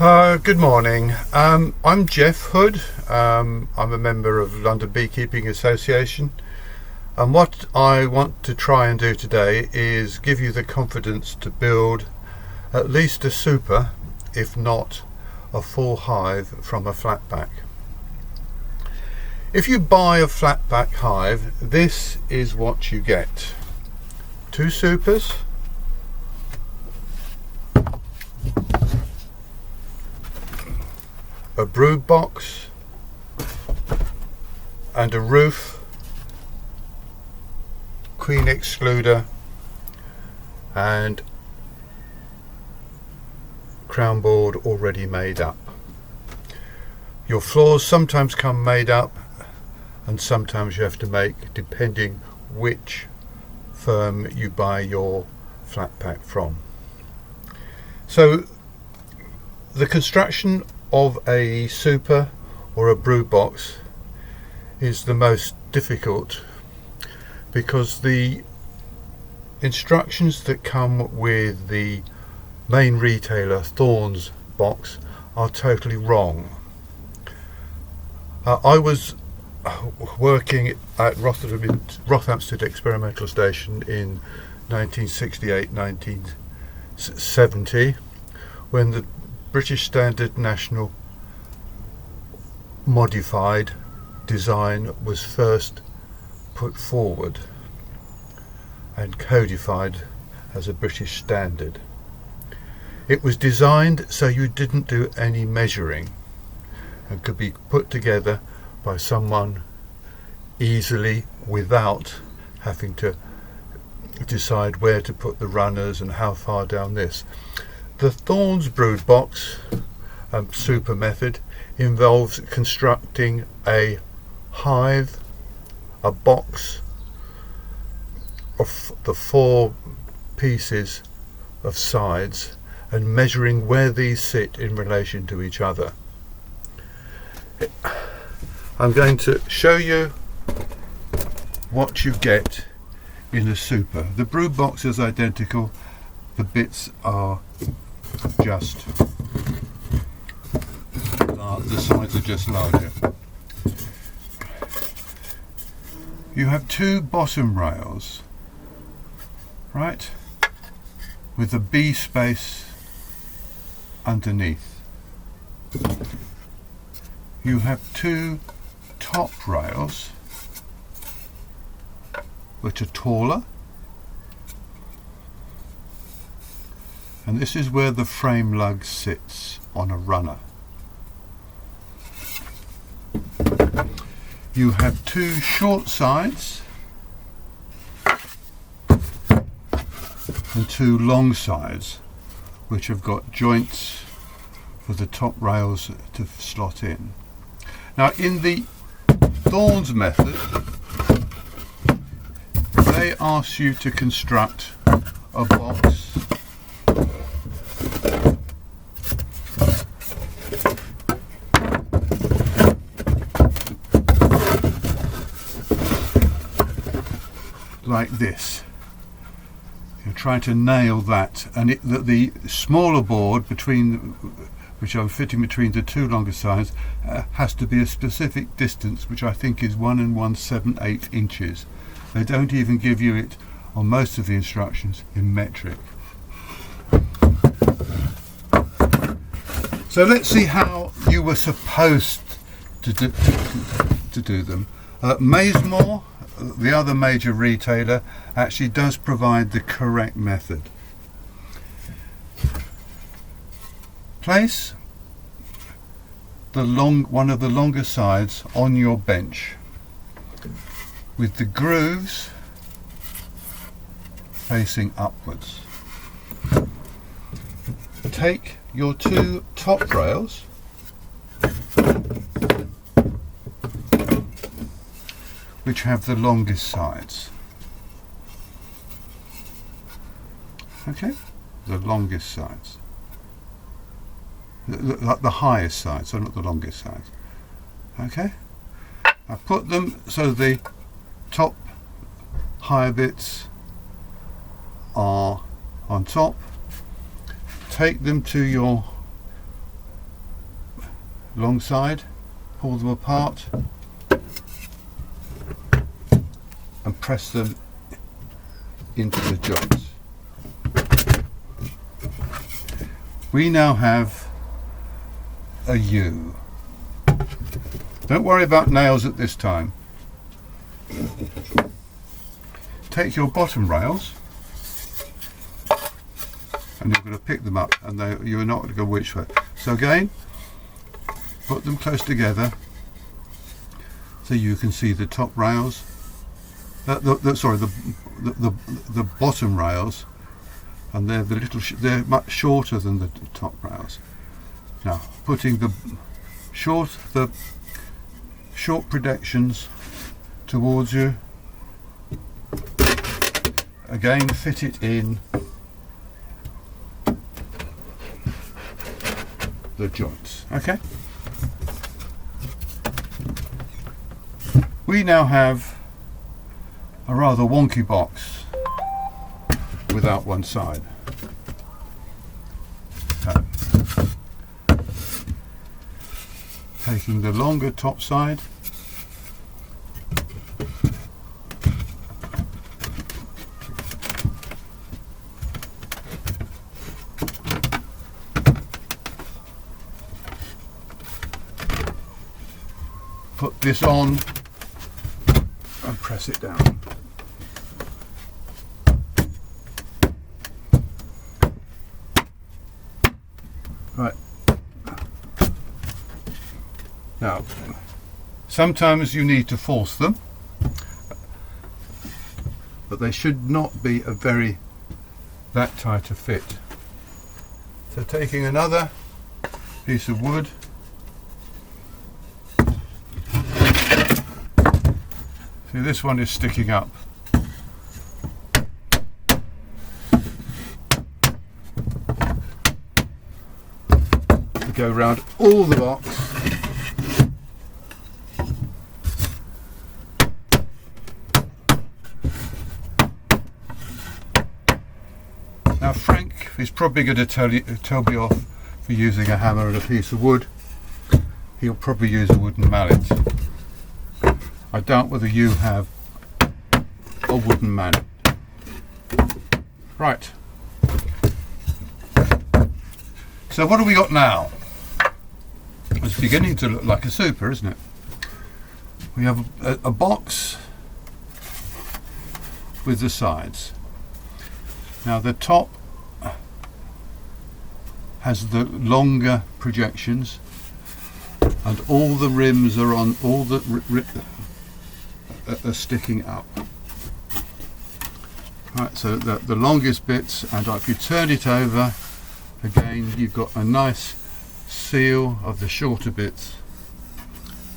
Good morning. I'm Jeff Hood. I'm a member of London Beekeeping Association, and what I want to try and do today is give you the confidence to build at least a super, if not a full hive from a flatback. If you buy a flatback hive, this is what you get: 2 supers, a brood box, and a roof, queen excluder, and crown board already made up. Your floors sometimes come made up, and sometimes you have to make, depending which firm you buy your flat pack from. So the construction of a super or a brood box is the most difficult, because the instructions that come with the main retailer Thorns box are totally wrong. I was working at Rothamsted Experimental Station in 1968-1970 when the British Standard National modified design was first put forward and codified as a British standard. It was designed so you didn't do any measuring and could be put together by someone easily without having to decide where to put the runners and how far down this. The Thorns brood box super method involves constructing a hive, a box of the 4 pieces of sides, and measuring where these sit in relation to each other. I'm going to show you what you get in a super. The brood box is identical, the bits are just the sides are just larger. You have 2 bottom rails, right, with a bee space underneath. You have 2 top rails which are taller, and this is where the frame lug sits on a runner. You have 2 short sides and 2 long sides which have got joints for the top rails to slot in. Now in the Thorns method they ask you to construct a box like this. You're trying to nail that, and the smaller board which I'm fitting between the 2 longer sides has to be a specific distance, which I think is 1 1/7/8 inches. They don't even give you it on most of the instructions in metric. So let's see how you were supposed to do them. Maysmore, the other major retailer, actually does provide the correct method. Place one of the longer sides on your bench with the grooves facing upwards. Take your 2 top rails which have the longest sides. Okay, the longest sides. The highest sides, so not the longest sides. Okay, I put them so the top higher bits are on top. Take them to your alongside, pull them apart and press them into the joints. We now have a U. Don't worry about nails at this time. Take your bottom rails and you're going to pick them up, and you're not going to go which way. So again, put them close together so you can see the top rails. The bottom rails, and they're much shorter than the top rails. Now, putting the short projections towards you. Again, fit it in the joints. Okay. We now have a rather wonky box without one side. Taking the longer top side, put this on and press it down. Right. Now, sometimes you need to force them, but they should not be that tight a fit. So taking another piece of wood, see, this one is sticking up. We go around all the box. Now Frank is probably going to tell me off for using a hammer and a piece of wood. He'll probably use a wooden mallet. I doubt whether you have a wooden mallet. Right. So what have we got now? It's beginning to look like a super, isn't it? We have a box with the sides. Now the top has the longer projections, and all the rims are on, are sticking up. Right, so the longest bits, and if you turn it over, again you've got a nice seal of the shorter bits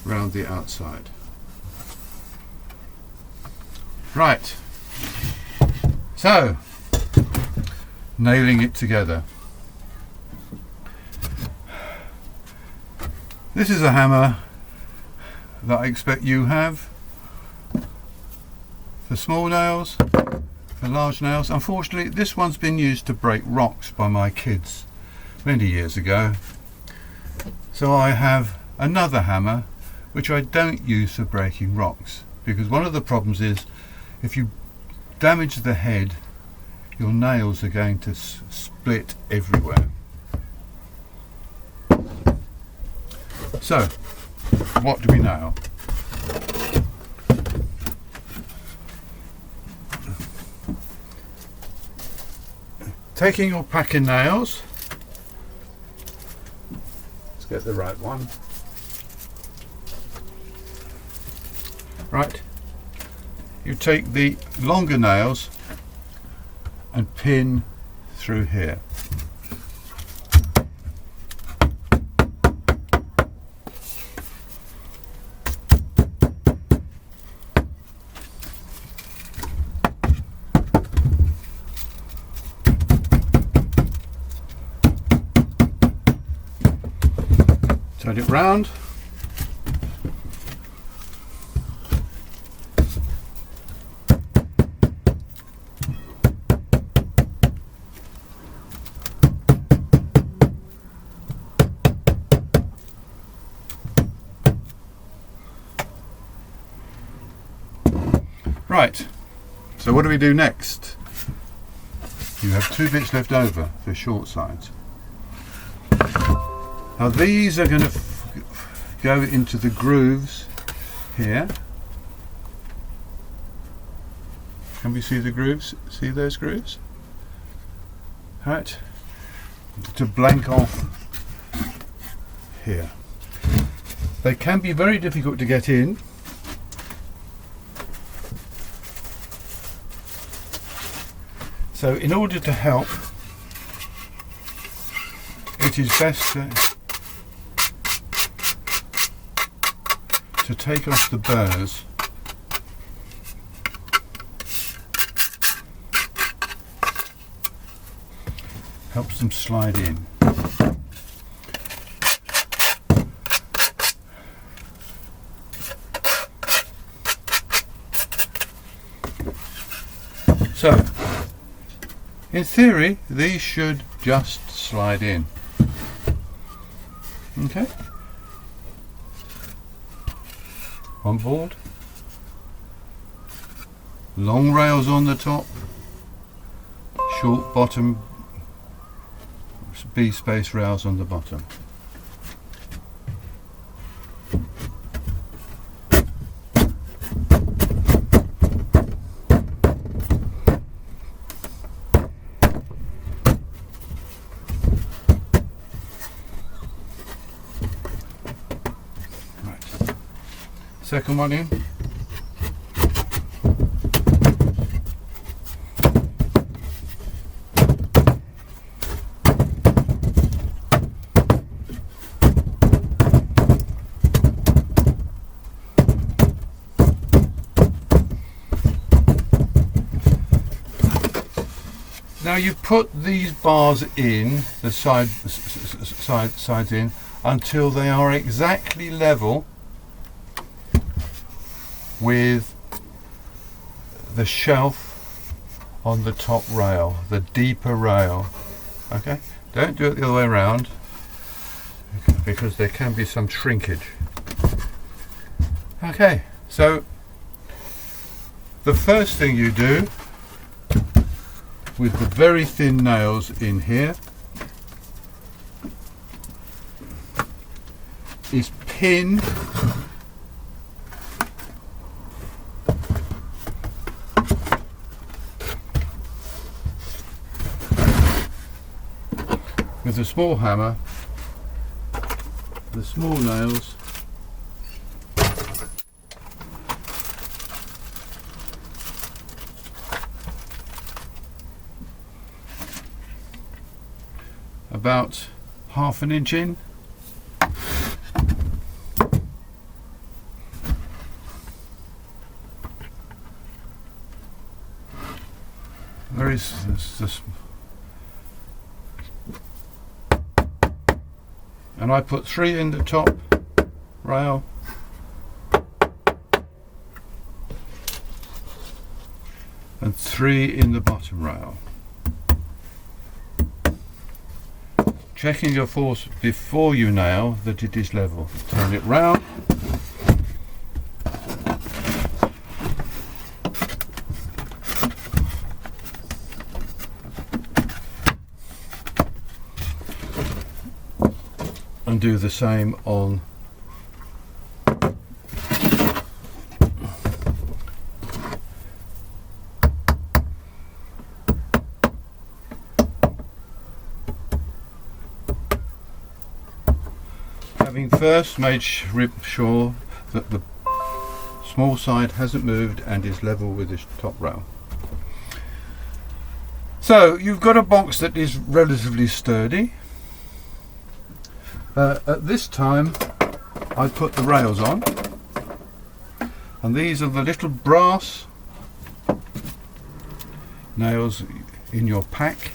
round the outside. Right, so nailing it together. This is a hammer that I expect you have for small nails, for large nails. Unfortunately, this one's been used to break rocks by my kids many years ago. So I have another hammer which I don't use for breaking rocks, because one of the problems is if you damage the head, your nails are going to split everywhere. So, what do we nail? Taking your packing nails, let's get the right one. Right, you take the longer nails and pin through here. Turn it round. Right, so what do we do next? You have 2 bits left over for short sides. Now these are going to go into the grooves here. Can we see the grooves? See those grooves? Right, to blank off here. They can be very difficult to get in. So in order to help, it is best to take off the burrs. Helps them slide in. So, in theory, these should just slide in. Okay? On board. Long rails on the top. Short bottom B-space rails on the bottom. Right. Second one in. Now you put these bars in, the sides in, until they are exactly level with the shelf on the top rail, the deeper rail. Okay? Don't do it the other way around because there can be some shrinkage. Okay, so the first thing you do with the very thin nails in here is pin with a small hammer the small nails about ½ an inch in. There is this, and I put 3 in the top rail and 3 in the bottom rail. Checking your force before you nail that it is level. Turn it round. And do the same on having first made sure that the small side hasn't moved and is level with the top rail. So you've got a box that is relatively sturdy. At this time I put the rails on, and these are the little brass nails in your pack,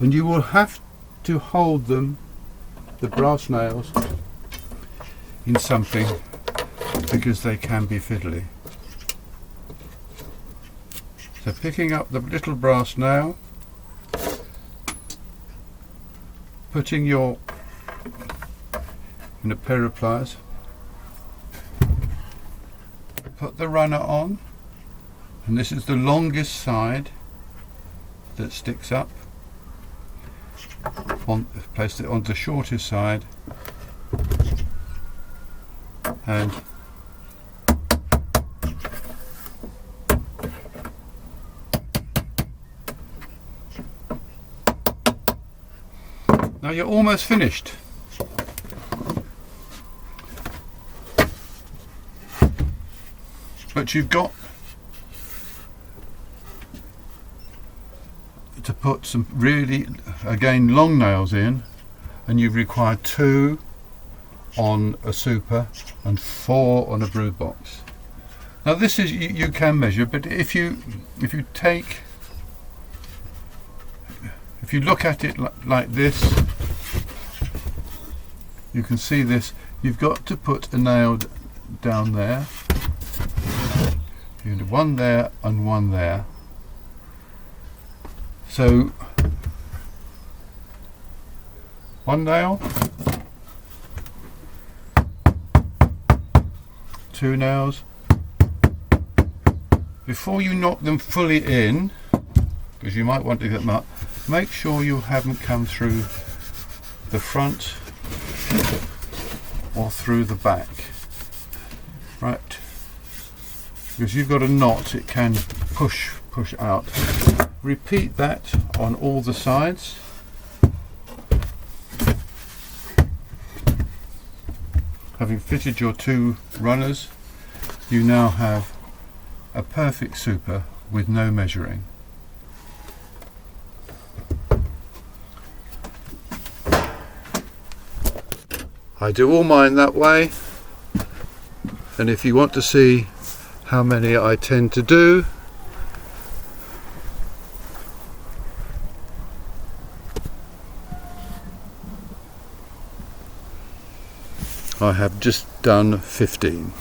and you will have to hold them, the brass nails, in something because they can be fiddly. So picking up the little brass nail, putting your in a pair of pliers, put the runner on, And this is the longest side that sticks up. Place it on the shortest side, and now you're almost finished. But you've got to put some really, again, long nails in, and you require 2 on a super and 4 on a brood box. Now this is, you can measure, but if you look at it like this, you can see this. You've got to put a nail down there. You do 1 there and 1 there. So 1 nail, 2 nails. Before you knock them fully in, because you might want to get them up, make sure you haven't come through the front or through the back. Right, because you've got a knot, it can push out. Repeat that on all the sides. Having fitted your 2 runners, you now have a perfect super with no measuring. I do all mine that way, and if you want to see how many I tend to do, I have just done 15.